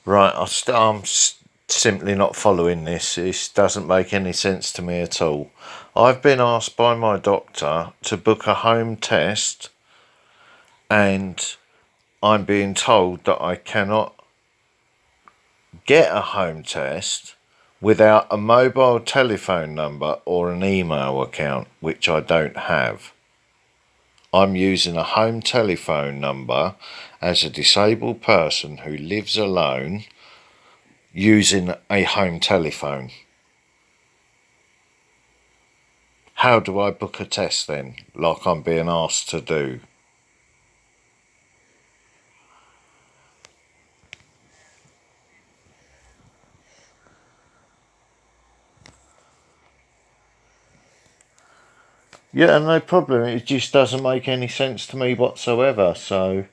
Right, simply not following this. This doesn't make any sense to me at all. I've been asked by my doctor to book a home test, and I'm being told that I cannot get a home test without a mobile telephone number or an email account, which I don't have. I'm using a home telephone number as a disabled person who lives alone using a home telephone. How do I book a test then, like I'm being asked to do? Yeah, no problem. It just doesn't make any sense to me whatsoever, so...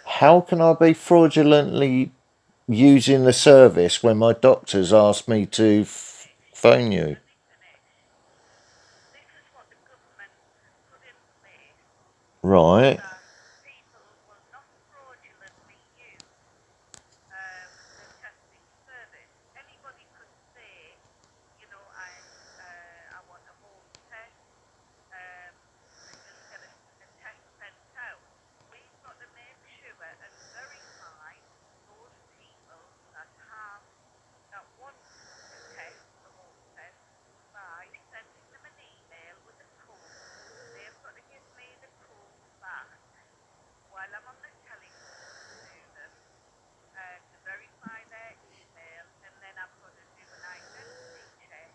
How can I be fraudulently using the service when my doctor's asked me to phone you? Right.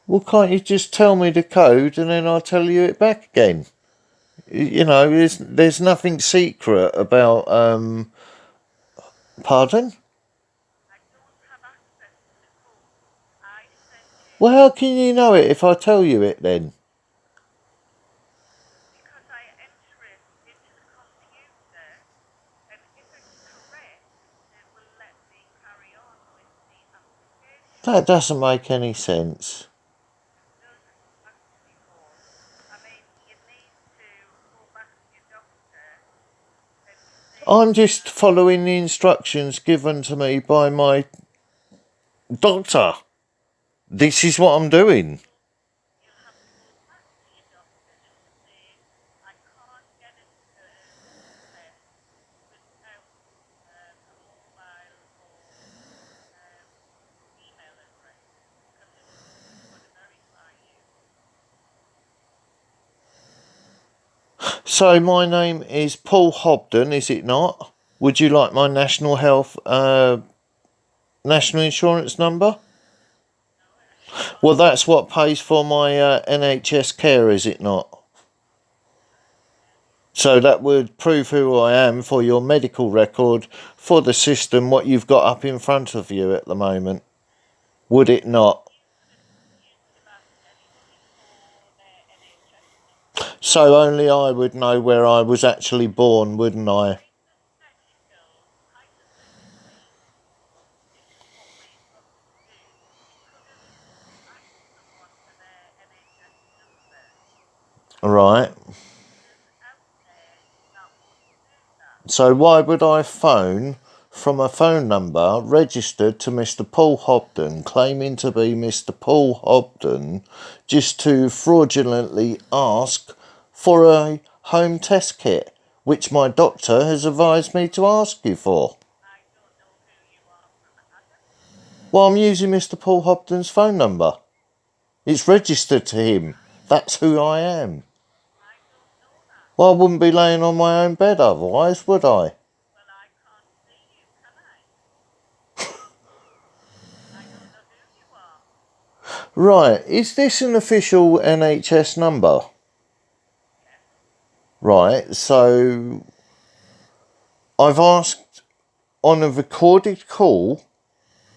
Well, can't you just tell me the code and then I'll tell you it back again? You know, there's nothing secret about, pardon? Well, how can you know it if I tell you it then? That doesn't make any sense. I'm just following the instructions given to me by my doctor. This is what I'm doing. So my name is Paul Hobden, is it not? Would you like my national insurance number? Well, that's what pays for my NHS care, is it not? So that would prove who I am for your medical record for the system, what you've got up in front of you at the moment. Would it not? So only I would know where I was actually born, wouldn't I? Right. So why would I phone from a phone number registered to Mr. Paul Hobden, claiming to be Mr. Paul Hobden, just to fraudulently ask for a home test kit, which my doctor has advised me to ask you for? Well, I'm using Mr. Paul Hobden's phone number. It's registered to him. That's who I am. Well, I wouldn't be laying on my own bed otherwise, would I? Right, is this an official NHS number? Right, so I've asked on a recorded call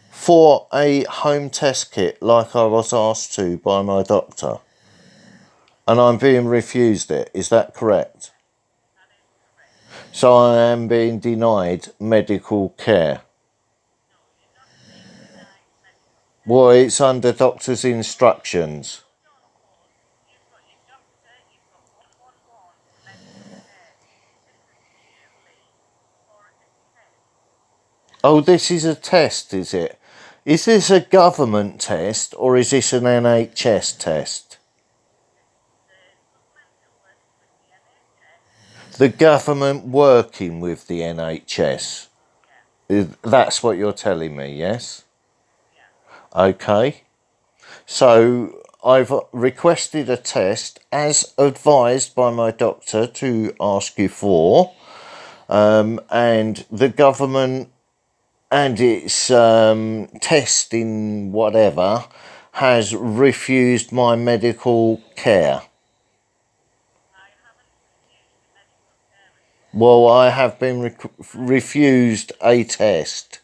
for a home test kit like I was asked to by my doctor, and I'm being refused it. Is that correct? So I am being denied medical care. Well, it's under doctor's instructions. Oh, this is a test, is it? Is this a government test or is this an NHS test? The government working with the NHS. That's what you're telling me, yes? Okay. So I've requested a test as advised by my doctor to ask you for, and the government and its testing whatever has refused my medical care. Well, I have been refused a test.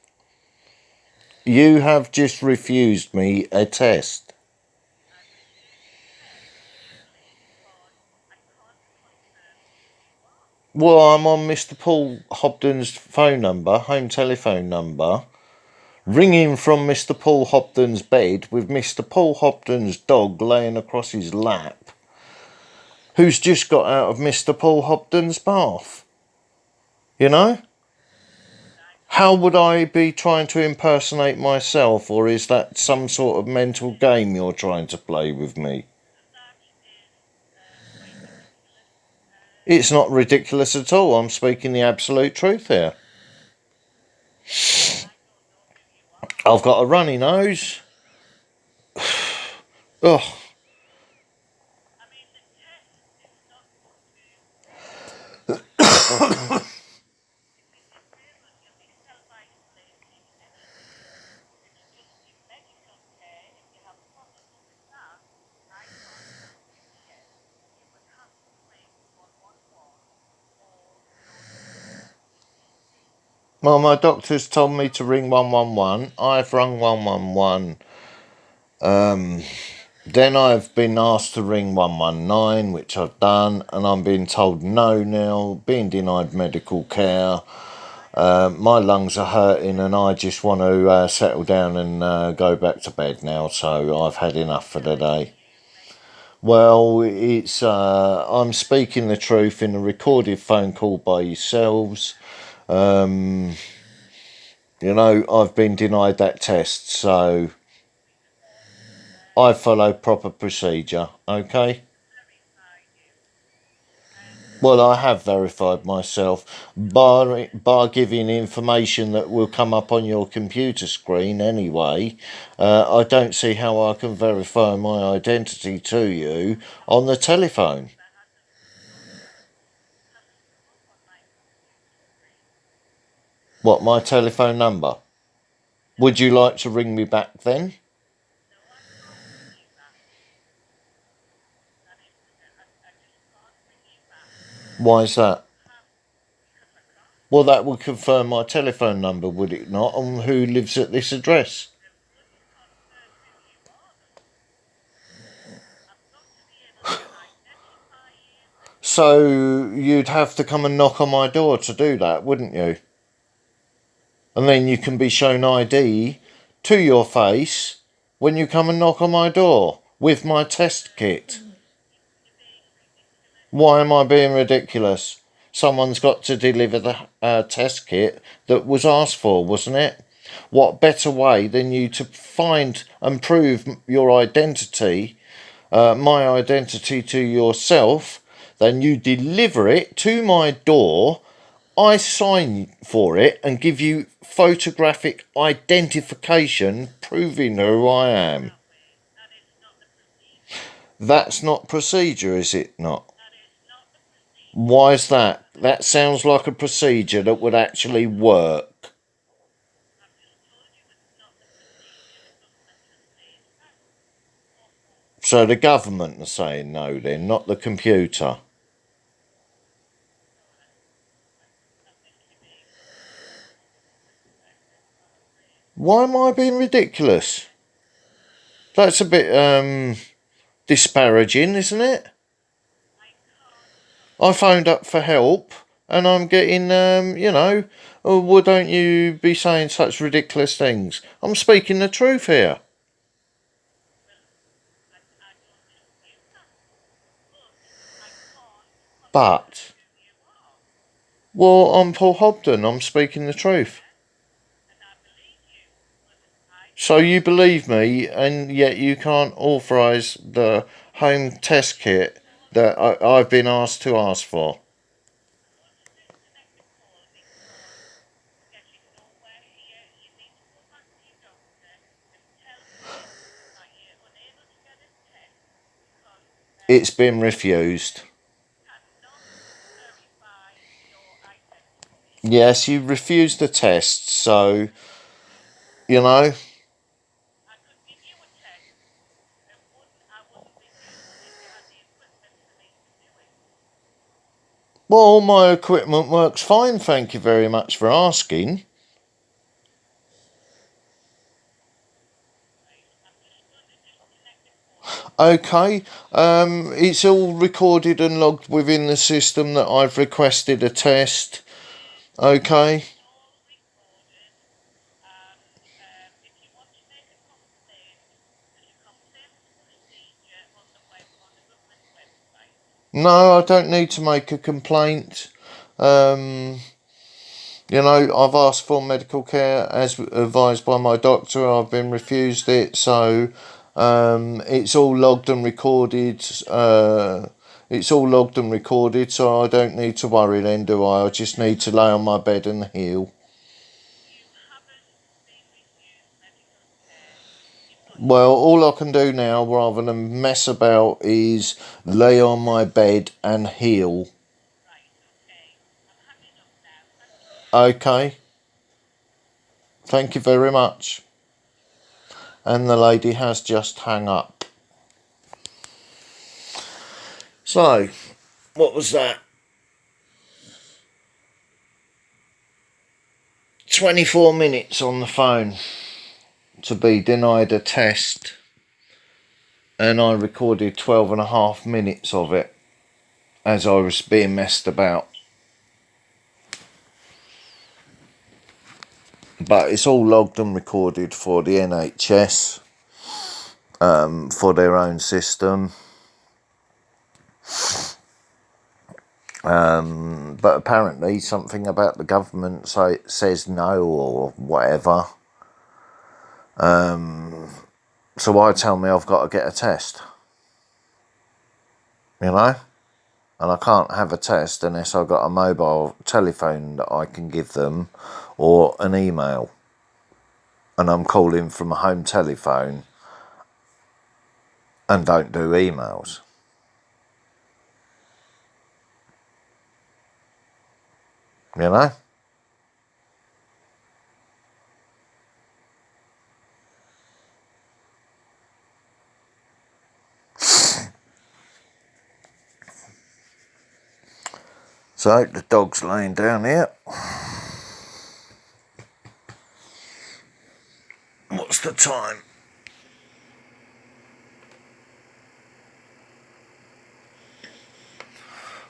You have just refused me a test. Well, I'm on Mr. Paul Hobden's phone number, home telephone number, ringing from Mr. Paul Hobden's bed with Mr. Paul Hobden's dog laying across his lap, who's just got out of Mr. Paul Hobden's bath. You know? How would I be trying to impersonate myself, or is that some sort of mental game you're trying to play with me? It's not ridiculous at all. I'm speaking the absolute truth here. I've got a runny nose. Ugh. Well, my doctor's told me to ring 111. I've rung 111. Then I've been asked to ring 119, which I've done, and I'm being told no now, being denied medical care. My lungs are hurting, and I just want to settle down and go back to bed now, so I've had enough for the day. Well, it's I'm speaking the truth in a recorded phone call by yourselves. Um, I've been denied that test, so I follow proper procedure, okay? Well, I have verified myself by giving information that will come up on your computer screen anyway. I don't see how I can verify my identity to you on the telephone. What, my telephone number? Would you like to ring me back then? Why is that? Well, that would confirm my telephone number, would it not, on who lives at this address? So you'd have to come and knock on my door to do that, wouldn't you? And then you can be shown ID to your face when you come and knock on my door with my test kit. Why am I being ridiculous? Someone's got to deliver the test kit that was asked for, wasn't it? What better way than you to find and prove your identity, my identity to yourself, than you deliver it to my door, I sign for it and give you photographic identification proving who I am. That's not procedure, is it not? Why is that? That sounds like a procedure that would actually work. So the government are saying no then, not the computer. Why am I being ridiculous? That's a bit disparaging, isn't it? I phoned up for help and I'm getting oh, well, don't you be saying such ridiculous things. I'm speaking the truth here. But, well, I'm Paul Hobden. I'm speaking the truth. So you believe me, and yet you can't authorise the home test kit that I've been asked to ask for. It's been refused. Yes, you refused the test, so, you know. Well, all my equipment works fine, thank you very much for asking. Okay, it's all recorded and logged within the system that I've requested a test. Okay. No, I don't need to make a complaint. Um, I've asked for medical care as advised by my doctor. I've been refused it, so it's all logged and recorded. It's all logged and recorded, so I don't need to worry then, do I? I just need to lay on my bed and heal. Well, all I can do now, rather than mess about, is lay on my bed and heal. Okay, thank you very much. And the lady has just hung up. So, what was that? 24 minutes on the phone to be denied a test, and I recorded 12 and a half minutes of it as I was being messed about. But it's all logged and recorded for the NHS, for their own system. But apparently something about the government says no or whatever. So why tell me I've got to get a test? You know? And I can't have a test unless I've got a mobile telephone that I can give them or an email. And I'm calling from a home telephone and don't do emails. You know? So the dog's laying down here. What's the time?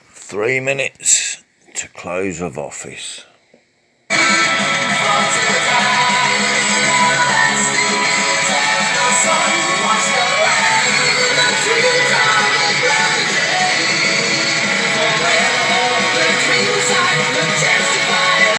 3 minutes to close of office. For today, the best thing is that the sun was